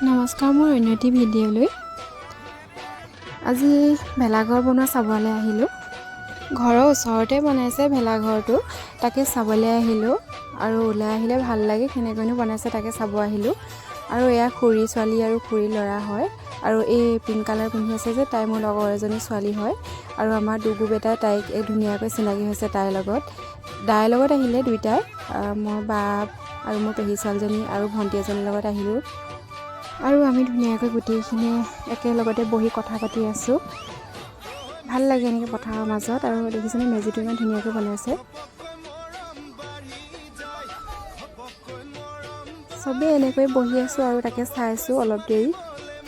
নমস্কাৰ, মই অন্যটি ভিডিঅ'লৈ আজি ভেলাঘৰ বনোৱা চাবলৈ আহিলোঁ। ঘৰৰ ওচৰতে বনাইছে ভেলাঘৰটো, তাকে চাবলৈ আহিলোঁ। আৰু ওলাই আহিলে ভাল লাগে, কেনেকৈনো বনাইছে তাকে চাব আহিলোঁ। আৰু এয়া খুৰী ছোৱালী আৰু খুৰী ল'ৰা হয়। আৰু এই পিংক কালাৰ পিন্ধি আছে যে তাই মোৰ লগৰ এজনী ছোৱালী হয়। আৰু আমাৰ দুগু বেটাই তাইক ধুনীয়াকৈ চিনাকি হৈছে তাইৰ লগত। দাইৰ লগত আহিলে দুইটাই, মোৰ বা আৰু মোৰ পেহী ছোৱালীজনী আৰু ভণ্টি এজনীৰ লগত আহিলোঁ। আৰু আমি ধুনীয়াকৈ গোটেইখিনি একেলগতে বহি কথা পাতি আছোঁ। ভাল লাগে এনেকৈ পথাৰৰ মাজত। আৰু দেখিছেনে মেজিটো ইমান ধুনীয়াকৈ বনাইছে। চবেই এনেকৈ বহি আছোঁ আৰু তাকে চাই আছোঁ অলপ দেৰি।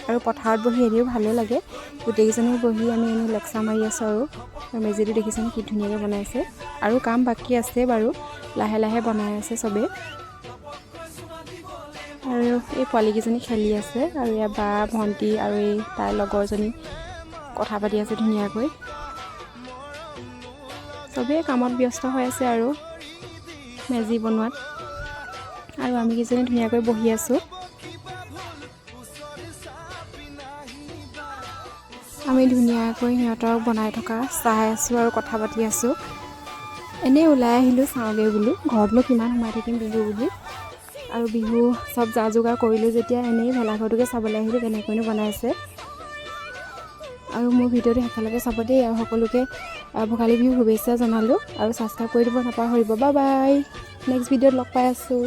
আৰু পথাৰত বহি এনেও ভালেই লাগে, গোটেইকেইজনী বহি আমি এনেই লেকচাৰ মাৰি আছোঁ। আৰু মেজিটো দেখিছেনে কি ধুনীয়াকৈ বনাইছে। আৰু কাম বাকী আছে বাৰু, লাহে লাহে বনাই আছে চবেই। আৰু এই পোৱালীকেইজনী খেলি আছে, আৰু ইয়াৰ বা ভণ্টি আৰু এই তাইৰ লগৰজনী কথা পাতি আছে ধুনীয়াকৈ। চবেই কামত ব্যস্ত হৈ আছে আৰু মেজি বনোৱাত। আৰু আমি কেইজনী ধুনীয়াকৈ বহি আছোঁ। আমি ধুনীয়াকৈ সিহঁতক বনাই থকা চাই আছোঁ আৰু কথা পাতি আছোঁ। এনেই ওলাই আহিলোঁ চাওঁগৈ বোলো, ঘৰতনো কিমান সোমাই থাকিম বিহু বুলি। আৰু বিহু চব যা যোগাৰ কৰিলোঁ যেতিয়া এনেই ভেলাঘৰটোকে চাবলৈ আহিলোঁ কেনেকৈনো বনাইছে। আৰু মোৰ ভিডিঅ'টো শেষলৈকে চাব দেই। আৰু সকলোকে ভোগালী বিহু শুভেচ্ছা জনালোঁ। আৰু ছাবস্ক্ৰাইব কৰি দিব নাপাহৰিব। বাই বাই, নেক্সট ভিডিঅ'ত লগ পাই আছোঁ।